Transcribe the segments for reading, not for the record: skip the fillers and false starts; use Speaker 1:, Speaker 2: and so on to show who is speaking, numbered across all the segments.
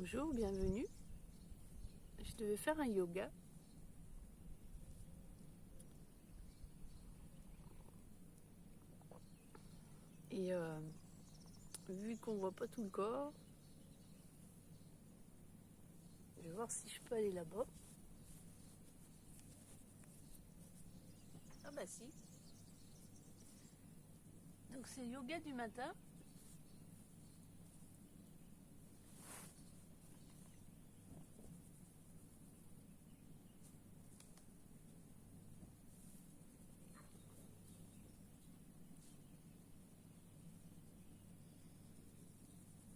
Speaker 1: Bonjour, bienvenue. Je devais faire un yoga. Et vu qu'on voit pas tout le corps, je vais voir si je peux aller là-bas. Ah bah si. Donc c'est yoga du matin.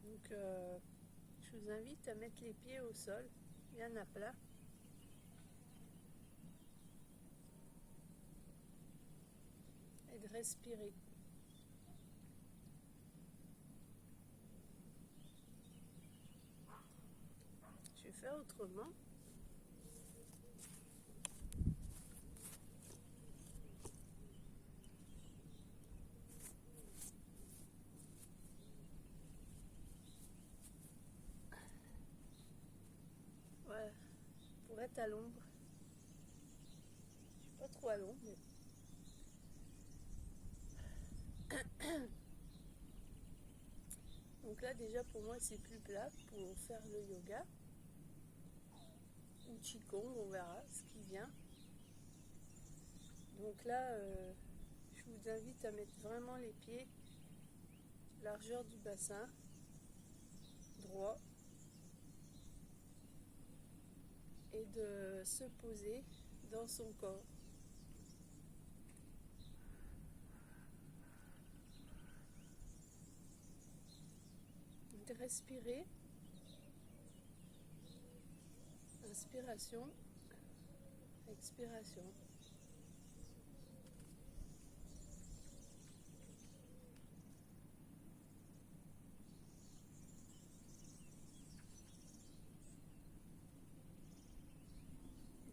Speaker 1: Donc je vous invite à mettre les pieds au sol, bien à plat. Et de respirer. Je vais faire autrement. Ouais, pour être à l'ombre. Je suis pas trop à l'ombre, mais... Donc là déjà pour moi c'est plus plat pour faire le yoga. Ou Qigong, on verra ce qui vient. Donc là, je vous invite à mettre vraiment les pieds largeur du bassin, droit, et de se poser dans son corps. De respirer, inspiration, expiration.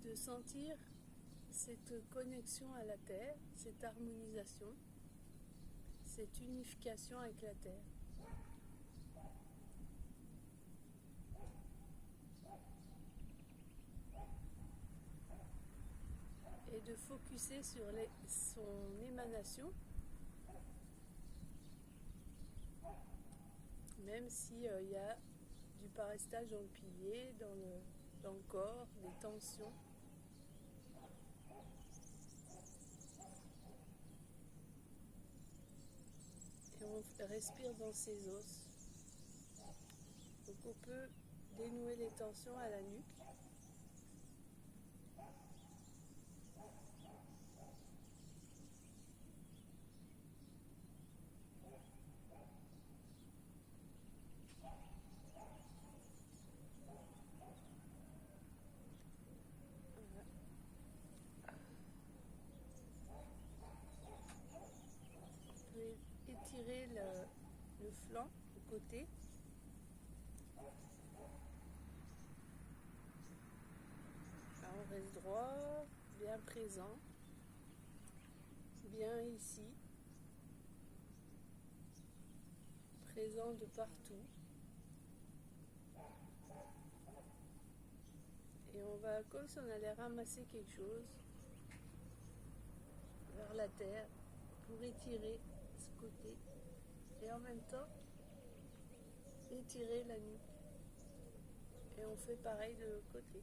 Speaker 1: De sentir cette connexion à la terre, cette harmonisation, cette unification avec la terre. Et de focuser sur son émanation, même s'il y a du parestage dans le pilier, dans le corps, des tensions. Et on respire dans ses os. Donc on peut dénouer les tensions à la nuque. Vous pouvez étirer le flanc, le côté. Alors on reste droit, bien présent, bien ici, présent de partout. Et on va, comme si on allait ramasser quelque chose vers la terre pour étirer ce côté. Et en même temps, étirer la nuque. Et on fait pareil de l'autre côté.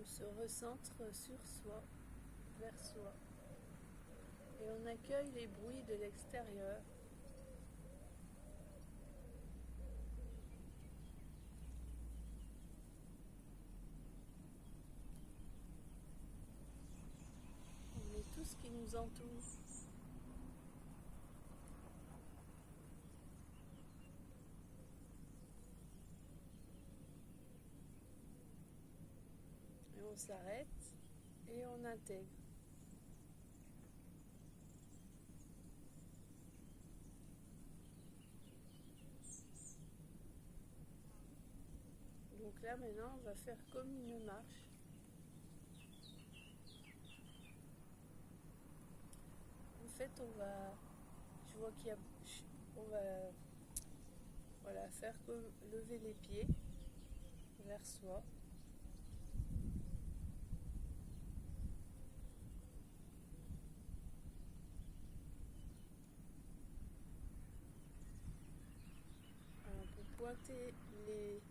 Speaker 1: On se recentre sur soi, vers soi. Et on accueille les bruits de l'extérieur. On met tout ce qui nous entoure. Et on s'arrête et on intègre. Donc là maintenant on va faire comme une marche. En fait je vois qu'il y a, on va voilà, faire comme lever les pieds vers soi. Alors, pour pointer les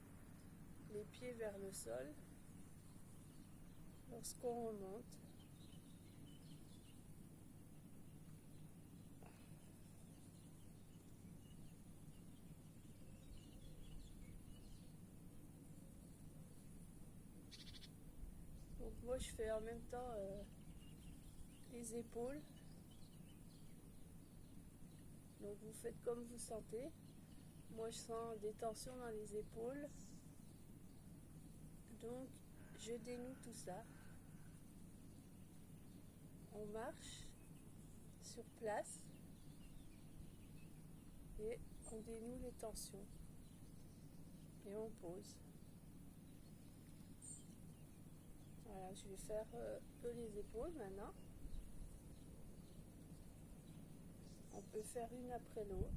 Speaker 1: pieds vers le sol lorsqu'on remonte. Donc moi je fais en même temps les épaules. Donc vous faites comme vous sentez. Moi je sens des tensions dans les épaules. Donc je dénoue tout ça. On marche sur place et on dénoue les tensions. Et on pose. Voilà, je vais faire peu les épaules maintenant. On peut faire une après l'autre.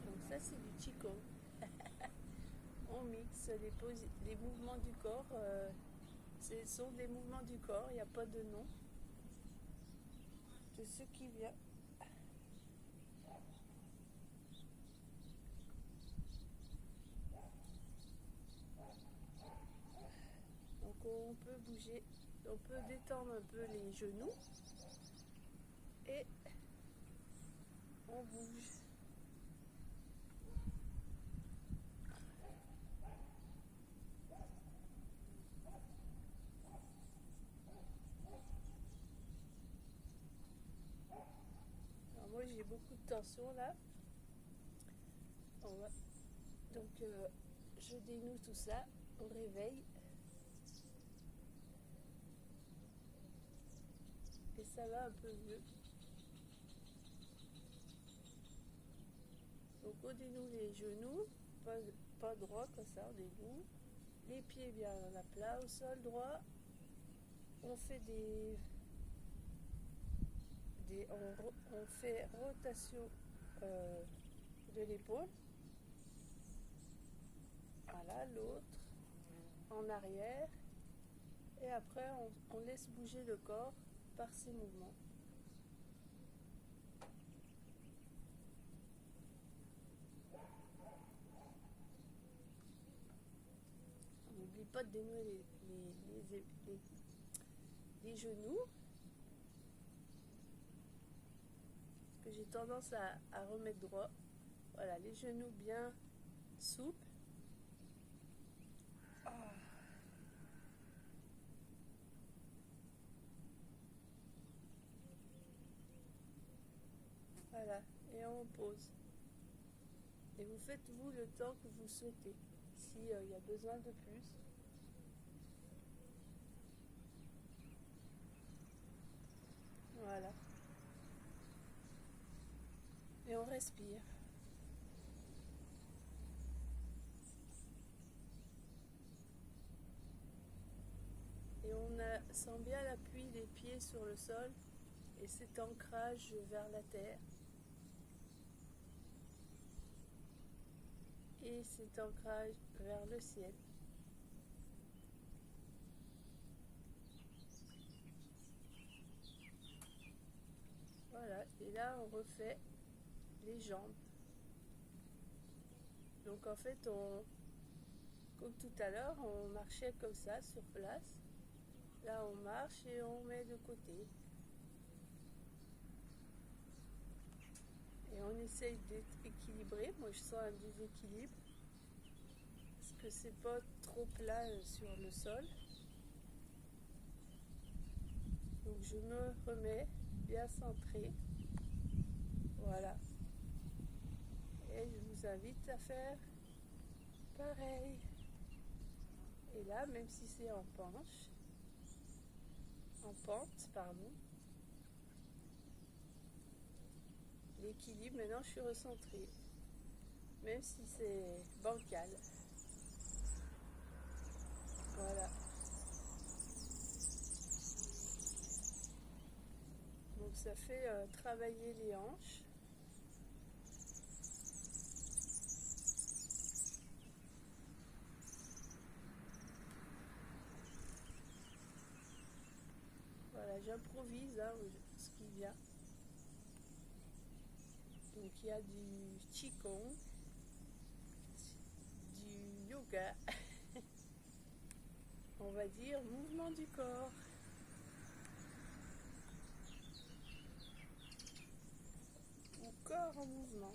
Speaker 1: Donc ça c'est du Qigong. On mixe les mouvements du corps. Ce sont des mouvements du corps, il n'y a pas de nom. De ce qui vient. Donc on peut bouger, on peut détendre un peu les genoux et on bouge. Alors moi j'ai beaucoup de tension là. Donc je dénoue tout ça, on réveille. Et ça va un peu mieux. Donc on dénoue les genoux, pas droit comme ça, on dénoue. Les pieds bien à plat, au sol droit. On fait on fait rotation de l'épaule. Voilà, l'autre en arrière. Et après on laisse bouger le corps par ces mouvements. On n'oublie pas de dénouer les genoux. Parce que j'ai tendance à remettre droit. Voilà, les genoux bien souples. Voilà, et on pose. Et vous faites vous le temps que vous souhaitez. S'il y a besoin de plus. Voilà. Et on respire. Et on sent bien l'appui des pieds sur le sol et cet ancrage vers la terre. Et cet ancrage vers le ciel. Voilà, et là on refait les jambes. Donc en fait, comme tout à l'heure, on marchait comme ça sur place. Là on marche et on met de côté. Et on essaye d'être équilibré. Moi je sens un déséquilibre. Parce que que c'est pas trop plat sur le sol. Donc je me remets bien centré. Voilà. Et je vous invite à faire pareil. Et là, même si c'est en pente, pardon, l'équilibre, maintenant je suis recentrée. Même si c'est bancal. Voilà. Donc ça fait travailler les hanches. Voilà, j'improvise hein, ce qui vient. Donc il y a du qigong, du yoga, on va dire mouvement du corps. Ou corps en mouvement.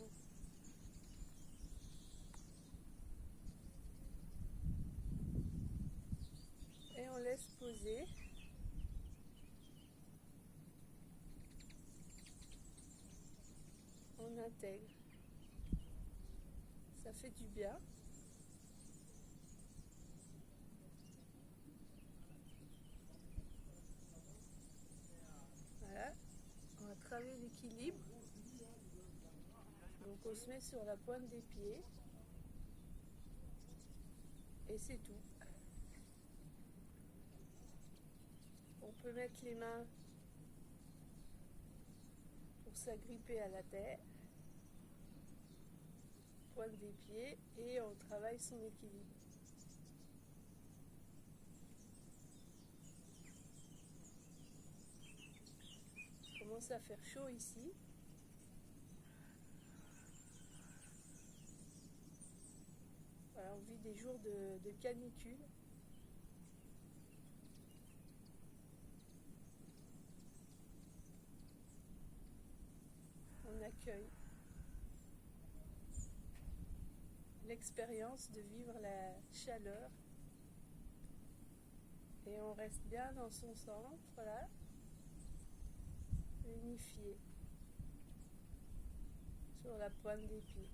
Speaker 1: Et on laisse poser. On intègre. Ça fait du bien. Voilà. On va travailler l'équilibre. Donc on se met sur la pointe des pieds. Et c'est tout. On peut mettre les mains pour s'agripper à la terre. Pointe des pieds et on travaille son équilibre. Il commence à faire chaud ici. Voilà, on vit des jours de canicule. On accueille l'expérience de vivre la chaleur et on reste bien dans son centre, là, unifié sur la pointe des pieds.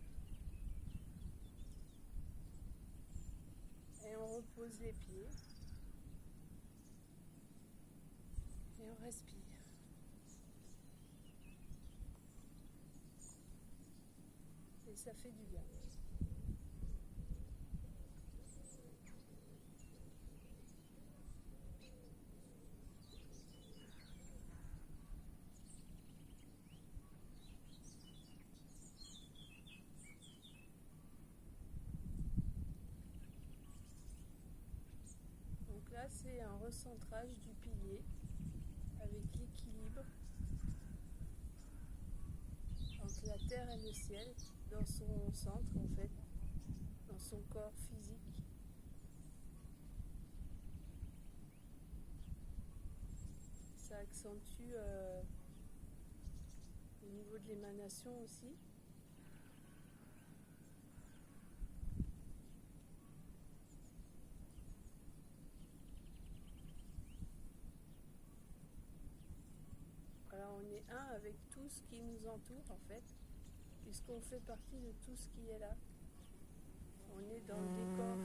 Speaker 1: Et on repose les pieds et on respire. Et ça fait du bien. Donc là, c'est un recentrage du pilier avec l'équilibre entre la terre et le ciel dans son centre en fait, dans son corps physique. Ça accentue au niveau de l'émanation aussi. Alors on est un avec tout ce qui nous entoure en fait, puisqu'on fait partie de tout ce qui est là. On est dans le décor.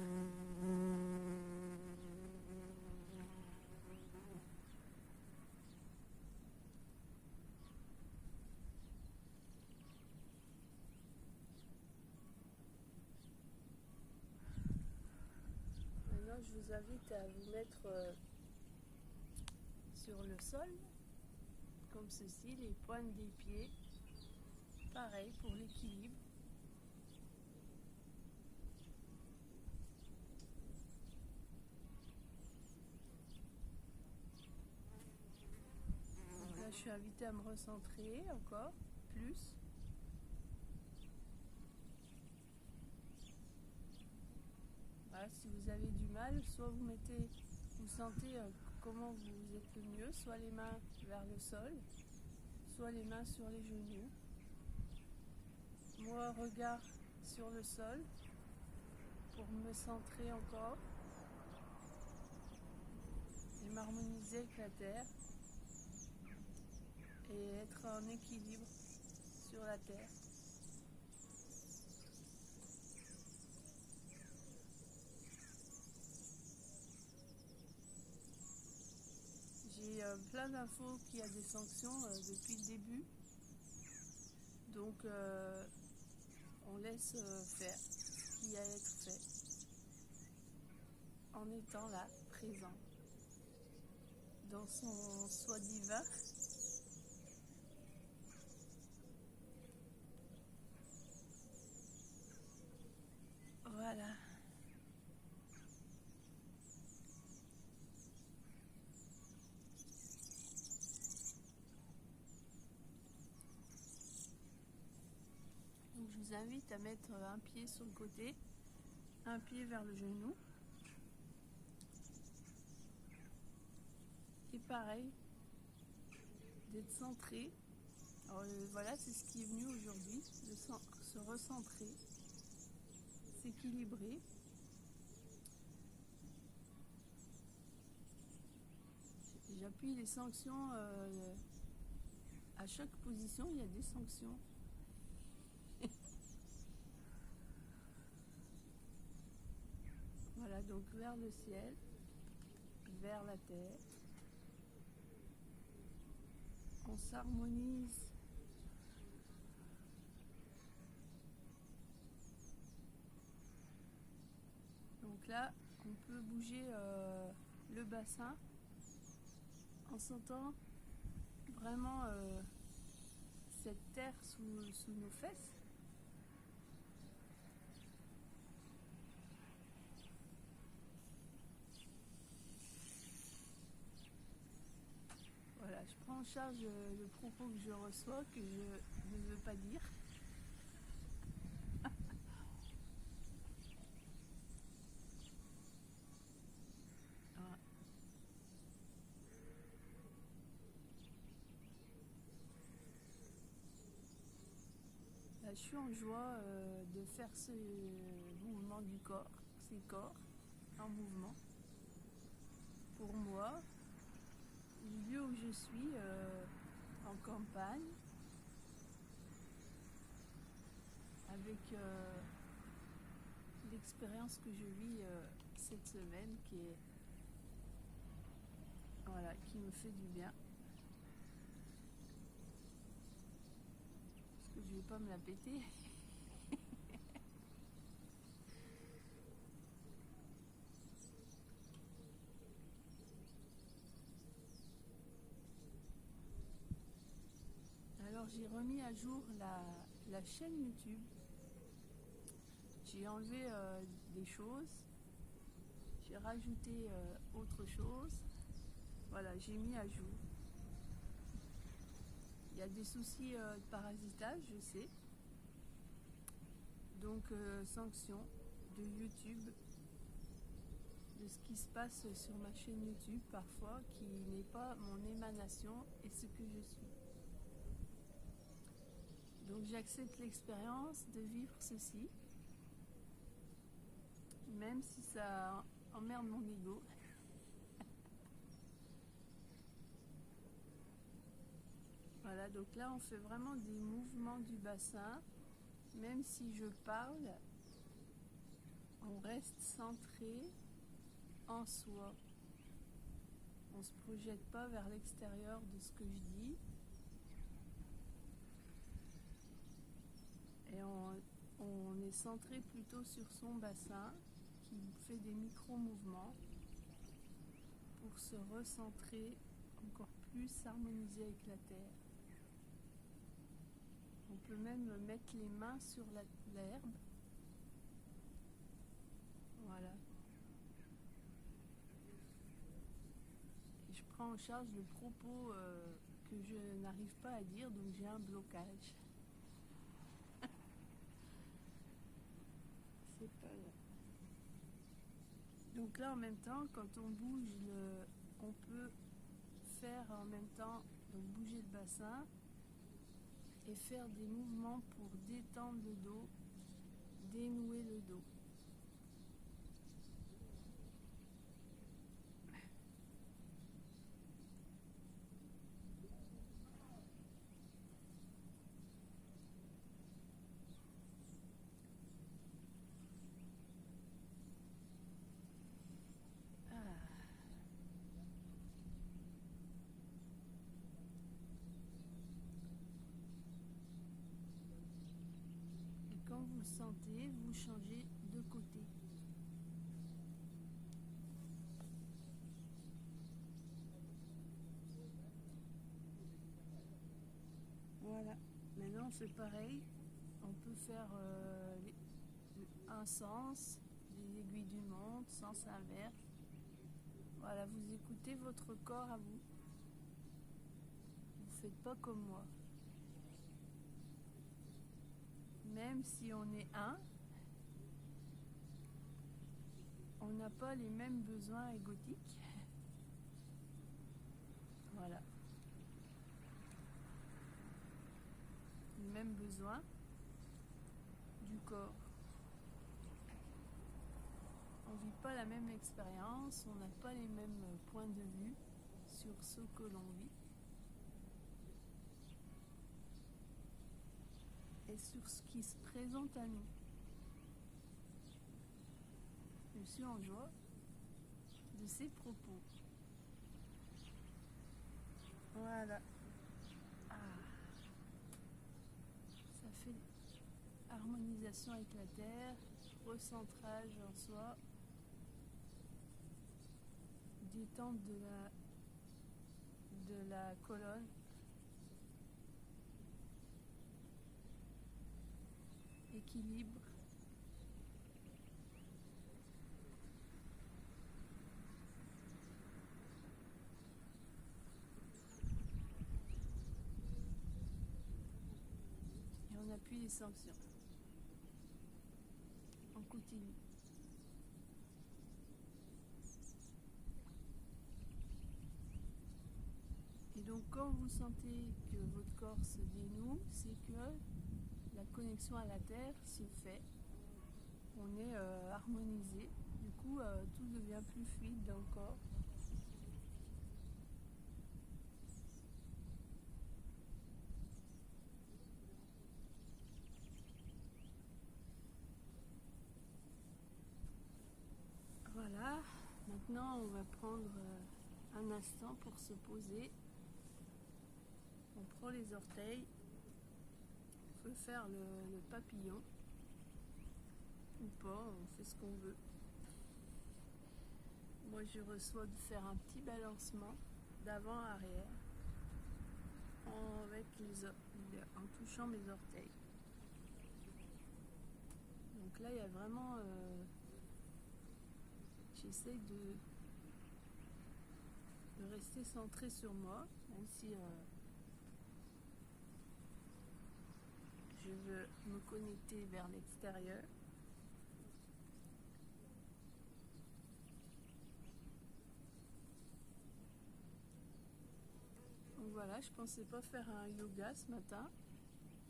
Speaker 1: Maintenant, je vous invite à vous mettre sur le sol, comme ceci, les pointes des pieds. Pareil pour l'équilibre. Donc là, je suis invitée à me recentrer encore plus. Voilà, si vous avez du mal, soit vous sentez comment vous êtes le mieux, soit les mains vers le sol, soit les mains sur les genoux. Moi, regard sur le sol. pour me centrer encore et m'harmoniser avec la terre et être en équilibre sur la terre. J'ai plein d'infos qu'il y a des sanctions depuis le début, donc on laisse faire ce qui a à être fait en étant là, présent, dans son soi divin. Voilà. Donc je vous invite à mettre un pied sur le côté, un pied vers le genou. Et pareil, d'être centré. Alors voilà, c'est ce qui est venu aujourd'hui, de se recentrer, s'équilibrer. J'appuie les sanctions, à chaque position il y a des sanctions. Voilà, donc vers le ciel, vers la terre. On s'harmonise. Donc là, on peut bouger le bassin en sentant vraiment cette terre sous nos fesses. Voilà, je prends en charge le propos que je reçois, que je ne veux pas dire. Voilà. Là, je suis en joie de faire ce mouvement du corps, ces corps en mouvement. Pour moi, du lieu où je suis, en campagne, avec l'expérience que je vis cette semaine voilà, qui me fait du bien. Parce que je vais pas me la péter. Alors j'ai remis à jour la chaîne YouTube. J'ai enlevé des choses, j'ai rajouté autre chose. Voilà, j'ai mis à jour. Il y a des soucis de parasitage, je sais. Donc sanction de YouTube, de ce qui se passe sur ma chaîne YouTube parfois, qui n'est pas mon émanation et ce que je suis. Donc j'accepte l'expérience de vivre ceci, même si ça emmerde mon ego. Voilà, donc là on fait vraiment des mouvements du bassin. Même si je parle, on reste centré en soi. On ne se projette pas vers l'extérieur de ce que je dis. Et on est centré plutôt sur son bassin qui fait des micro-mouvements pour se recentrer encore plus, s'harmoniser avec la terre. On peut même mettre les mains sur l'herbe. Voilà. Et je prends en charge le propos que je n'arrive pas à dire, donc j'ai un blocage. C'est pas grave. Donc là, en même temps, quand on bouge, on peut faire en même temps, donc bouger le bassin et faire des mouvements pour détendre le dos, dénouer le dos. vous sentez, vous changez de côté. Voilà, maintenant on fait pareil. On peut faire un sens, les aiguilles d'une montre, sens inverse. Voilà, vous écoutez votre corps à vous. Vous faites pas comme moi. Même si on est un, on n'a pas les mêmes besoins égotiques. Voilà. Les mêmes besoins du corps. On vit pas la même expérience, on n'a pas les mêmes points de vue sur ce que l'on vit et sur ce qui se présente à nous. Je suis en joie de ces propos. Voilà. Ah. Ça fait harmonisation avec la terre, recentrage en soi, détente de la colonne, équilibre. Et on appuie les sanctions. On continue. Et donc quand vous sentez que votre corps se dénoue, c'est que la connexion à la terre se fait. On est harmonisé. Du coup, tout devient plus fluide dans le corps. Voilà. Maintenant, on va prendre un instant pour se poser. On prend les orteils. On peut faire le papillon. Ou pas, on fait ce qu'on veut. Moi, je reçois de faire un petit balancement d'avant à arrière en touchant mes orteils. Donc là, il y a vraiment... j'essaie de rester centré sur moi, même si je veux me connecter vers l'extérieur. Donc voilà, je pensais pas faire un yoga ce matin,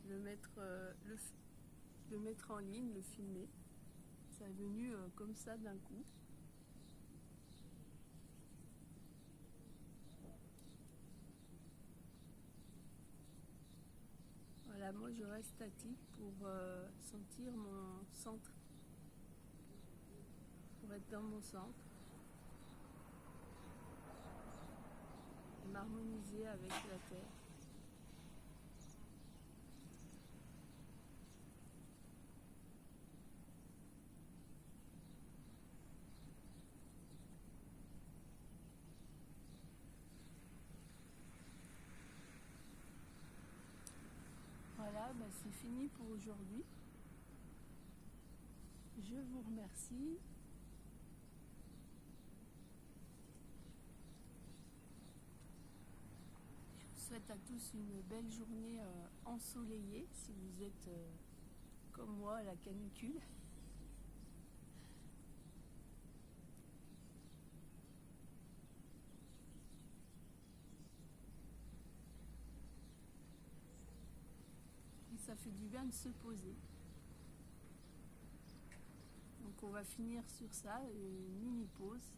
Speaker 1: le mettre en ligne, le filmer. Ça est venu comme ça d'un coup. Voilà, moi je reste statique pour sentir mon centre, pour être dans mon centre et m'harmoniser avec la terre. Voilà, bah c'est fini pour aujourd'hui. Je vous remercie. Je vous souhaite à tous une belle journée ensoleillée si vous êtes comme moi à la canicule. Et ça fait du bien de se poser. Donc on va finir sur ça, une mini pause.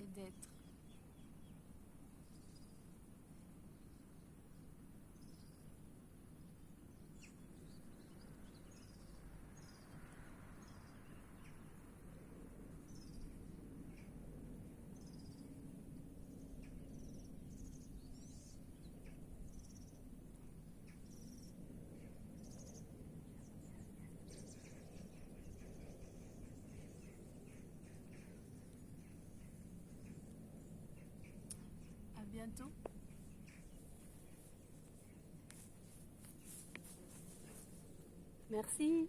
Speaker 1: Et d'être. bientôt.
Speaker 2: Merci.